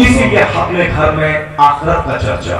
اسی لیے اپنے گھر میں آخرت کا چرچا،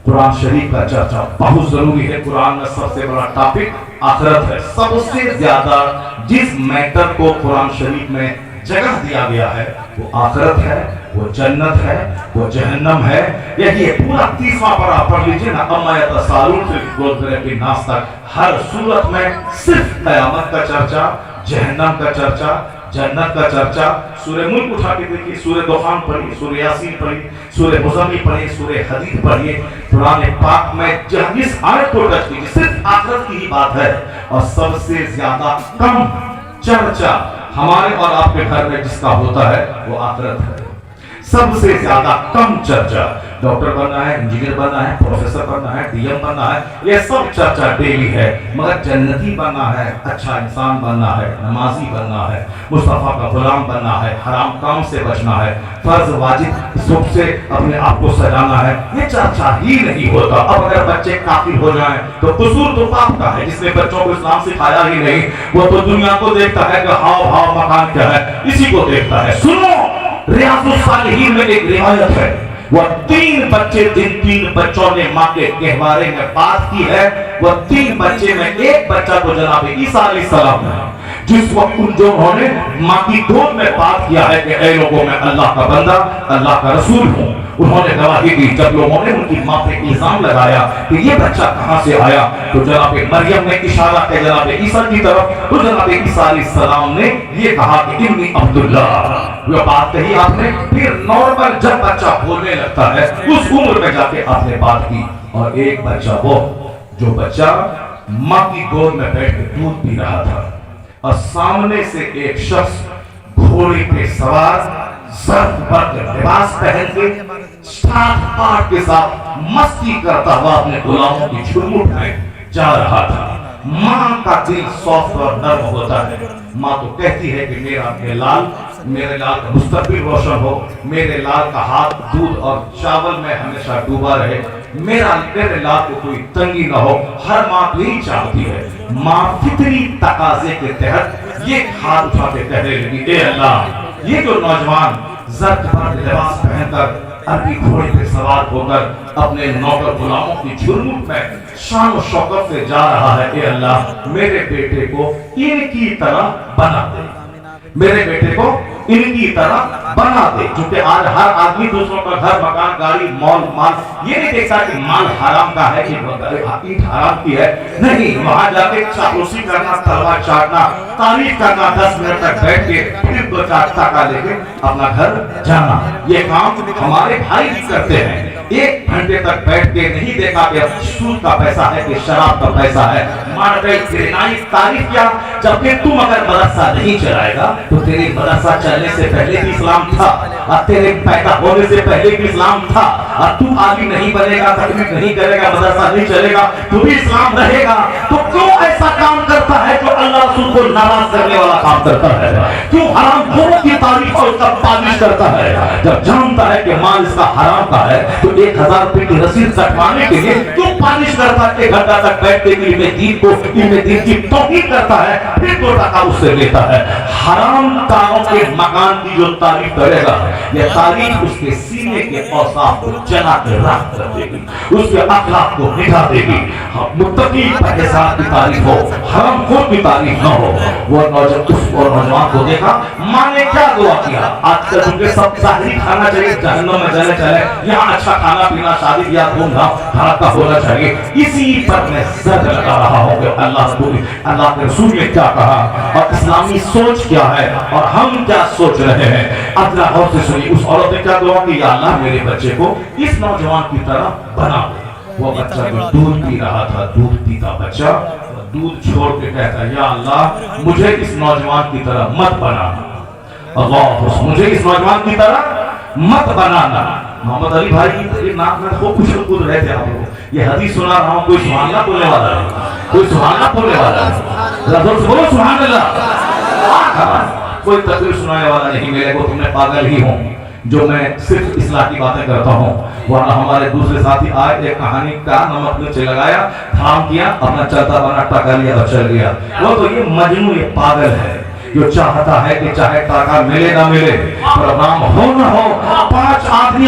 قرآن شریف کا چرچا بہت ضروری ہے۔ قرآن میں سب سے بڑا ٹاپک آخرت ہے۔ سب سے زیادہ جس میٹر کو قرآن شریف میں جگہ دیا گیا ہے وہ آخرت ہے، وہ جنت ہے، وہ جہنم ہے۔ یہ پورا 30واں پارہ پڑھ لیجئے نا، اما یتساءلون فی القبور کے ناس تک ہر صورت میں صرف قیامت کا چرچا، جہنم کا چرچا، جنت کا چرچا۔ سورہ ملک اٹھا کے دیکھیے، سورہ دخان پڑھی، سورہ یاسین پڑھی، سورہ مزمل پڑھی، سورہ حدید پڑھیے، قرآن پاک میں جس آیت کو ٹچ کیجیے صرف آخرت کی ہی بات ہے۔ اور سب سے زیادہ کم چرچا ہمارے اور آپ کے گھر میں جس کا ہوتا ہے وہ آخرت ہے۔ سب سے زیادہ کم چرچا، ڈاکٹر بننا ہے، انجینئر بننا ہے، پروفیسر بننا ہے، ڈی ایم بننا ہے، یہ سب چرچا ڈیلی ہے۔ مگر جنتی بننا ہے، اچھا انسان بننا ہے، نمازی بننا ہے، مصطفیٰ کا غلام بننا ہے، حرام کام سے بچنا ہے، فرض واجب سب سے اپنے آپ کو سجانا ہے، یہ چرچا ہی نہیں ہوتا۔ اب اگر بچے کافر ہو جائیں تو قصور تو باپ کا ہے، جس نے بچوں کو اسلام سکھایا ہی نہیں۔ وہ تو دنیا کو دیکھتا ہے کہ ہاؤ مکان کیا ہے، اسی کو دیکھتا ہے۔ سنو، ریاض الصالحین میں ایک روایت ہے، وہ 3 بچے جن 3 بچوں نے ماں کے گہوارے میں بات کی ہے، وہ 3 بچے میں ایک بچہ تو جناب عیسیٰ علیہ السلام ہے، جس وقت جو انہوں نے ماں کی گود میں بات کیا ہے کہ اے لوگوں میں اللہ کا بندہ، اللہ کا رسول ہوں، انہوں نے گواہی دی۔ جب لوگوں نے ان کی ماں پہ الزام لگایا کہ یہ بچہ کہاں سے آیا، تو جناب مریم نے اشارہ کیا جناب عیسیٰ کی طرف، تو جناب عیسیٰ علیہ السلام نے یہ کہا کہ انی عبداللہ، وہ بات کہی آپ نے۔ پھر نارمل جب بچہ بولنے لگتا ہے اس عمر میں جا کے آپ نے بات کی۔ اور ایک بچہ وہ جو بچہ ماں کی گود میں بیٹھ کے دودھ پی رہا تھا، اور سامنے سے ایک شخص گھوڑے پہ سوار زرد برد لباس پہن کے ٹھاٹ پاٹ کے ساتھ مستی کرتا ہوا اپنے غلاموں کی جھرمٹ میں جا رہا تھا۔ ماں کا دل سافٹ اور نرم ہوتا ہے، ماں تو کہتی ہے کہ میرے لال کا مستقبل روشن ہو، میرے لال کا ہاتھ دودھ اور چاول میں ہمیشہ ڈوبا رہے، میرے لال کو کوئی تنگی نہ ہو۔ ہر ماں یہی چاہتی ہے۔ ماں فطری تقاضے کے تحت یہ ہاتھ اٹھا کے کہنے لگی، اے اللہ، یہ جو نوجوان زرد برد لباس پہن کر عربی گھوڑے پہ سوار ہو کر اپنے نوکر غلاموں کی جھرمٹ میں شان و شوکت سے جا رہا ہے، اے اللہ میرے بیٹے کو ان کی طرح بنا دے، میرے بیٹے کو ان کی طرح بنا دے۔ کیونکہ آج ہر آدمی دوسروں کا گھر، مکان، گاڑی، مال یہ نہیں دیکھتا کہ مال حرام کا ہے کہ اینٹ حرام کی ہے، نہیں، وہاں جا کے چاپلوسی کرنا، تلوار چاٹنا، تعریف کرنا، 10 منٹ تک بیٹھ کے پھر 2-4 ٹکا لے کے اپنا گھر جانا، یہ کام ہمارے بھائی بھی کرتے ہیں۔ 1 گھنٹے تک بیٹھ کے نہیں دیکھا کہ سود کا پیسہ ہے کہ شراب کا پیسہ ہے، مار گئی گرنائی تعریف کیا۔ جبکہ تم اگر مدرسہ نہیں چلائے گا تو تیری مدرسہ چلنے سے پہلے بھی اسلام تھا، اور تیرے پیدا ہونے سے پہلے بھی اسلام تھا، اور تو عالم نہیں بنے گا، تقریر نہیں کرے گا، مدرسہ نہیں چلے گا تو بھی اسلام رہے گا۔ تو کیوں ایسا کام کرتا ہے جو اللہ رسول کو ناراض کرنے والا کام کرتا ہے؟ کیوں حرام خوروں کی تعریف اور اس کا پالش کرتا ہے؟ جب جانتا ہے کہ مال اس کا حرام کا ہے تو 1000 روپے کی رسید کٹوانے کے لیے کیوں پالش کرتا ہے؟ 1 گھنٹہ تک بیٹھ کے علم دین کو، علم دین کی توہین کرتا ہے، پھر 2 ٹکا اس سے لیتا ہے۔ حرام کاروں کے مکان کی جو تعریف کرے گا، یہ تعریف اس کے سینے کے اوصاف کو جلا کے راکھ کر دے گی، اس کے اخلاق کو مٹا دے گی۔ متقی پرہیزگار کی تعریف ہو، حرام خور کی تعریف نہ ہو۔ وہ نوجوان کو دیکھا، ماں نے کیا دعا کیا؟ آج کل ان کے سب ظاہری کھانا چاہیے، جہنم میں جلے چلے، یہاں اچھا کھانا پینا، شادی بیاہ دھوم دھام دھڑکا ہونا چاہیے۔ اسی پر میں زد لگا رہا ہوں کہ اللہ کے رسول نے کیا کہا اور اسلامی سوچ کیا ہے اور ہم کیا سوچ رہے ہیں۔ ادنا غور سے سنی، اس عورت نے کیا دعا کی؟ یا اللہ میرے بچے کو اس نوجوان کی طرح بنا دے۔ وہ بچہ جو دودھ پی رہا تھا، دودھ پیتا بچہ دودھ چھوڑ کے کہتا ہے، یا اللہ مجھے اس نوجوان کی طرح مت بنانا، اللہ مجھے اس نوجوان کی طرح مت بنانا۔ محمد علی بھائی یہ نام میں خوب کچھ کود رہے تھے آپ لوگ، یہ حدیث سنا رہا ہوں، کوئی سبحان اللہ بولنے والا ہے؟ کوئی سبحان اللہ بولنے والا ہے؟ رسول سے بولو سبحان اللہ۔ کوئی تقریر سنانے والا نہیں میرے کو، تم نے پاگل ہی ہوں جو میں صرف اصلاح کی باتیں کرتا ہوں، ورنہ ہمارے دوسرے ساتھی آئے، ایک کہانی کا نمک مرچ لگایا، تھام کیا، اپنا چلتا بنا ٹکا لیا اور چل گیا۔ وہ تو یہ مجنون، یہ پاگل ہے جو چاہتا ہے کہ چاہے ٹاکا ملے نہ ملے، پروگرام ہو نہ ہو، 5 آدمی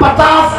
50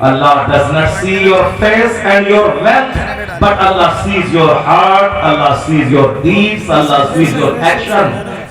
Allah does not see your face and your wealth, but Allah sees your heart, Allah sees your deeds, Allah sees your action.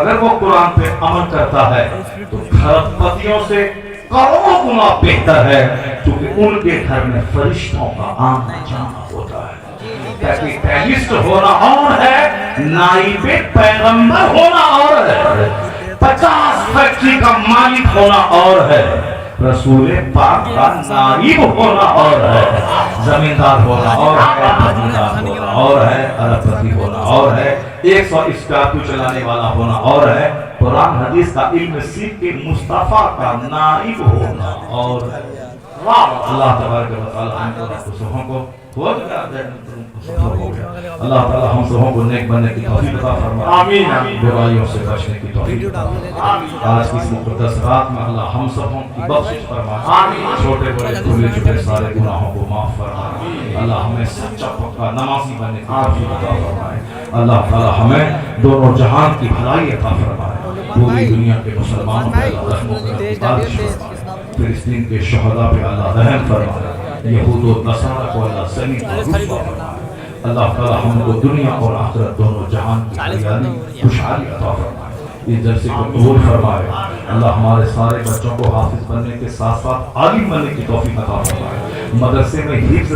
اگر وہ قرآن پہ عمل کرتا ہے تو کھربپتیوں سے کروڑوں گنا بہتر ہے، کیونکہ ان کے گھر میں فرشتوں کا آنا جانا ہوتا ہے۔ ٹیکسٹائلسٹ ہونا اور ہے، نائب پیغمبر ہونا اور ہے، 50 فیکٹری کا مالک ہونا اور ہے، رسول پاک کا نائب ہونا اور ہے، زمیندار ہونا اور ہے، زمیندار ہونا اور ہے، اربپتی ہونا اور ہے، 100 اسکارپیو چلانے والا ہونا اور ہے، قرآن حدیث کا علم سیکھ کے مصطفیٰ کا نائب ہونا اور ہے۔ اللہ تبارک و تعالی ہم سبوں کو اللہ تعالی ہم سبوں کو نیک بننے کی توفیق عطا فرمائے، آمین، برائیوں سے بچنے کی توفیق عطا فرمائے۔ آج کی اس مقدس رات میں اللہ ہم سبوں کی بخشش فرمائے، چھوٹے بڑے کھلے چھپے سارے گناہوں کو معاف فرمائے، اللہ ہمیں سچا پکا نمازی بننے کی توفیق عطا فرمائے، اللہ تعالی ہمیں دونوں جہان کی بھلائی عطا فرمائے، پوری دنیا کے مسلمانوں پہ اللہ رحم و کرم بارش فرمائے، فلسطین کے شہداء پہ اللہ رحم فرمائے، یہود و نصارہ کو اللہ زمین پر رسوا فرمائے، اللہ تعالی ہم کو دنیا اور آخرت دونوں جہان کی ہریالی خوشحالی عطا فرمائے، اس جلسے کو قبول فرمائے، اللہ ہمارے سارے بچوں کو حافظ بننے کے ساتھ ساتھ عالم بننے کی توفیق عطا فرمائے، مدرسے میں حفظ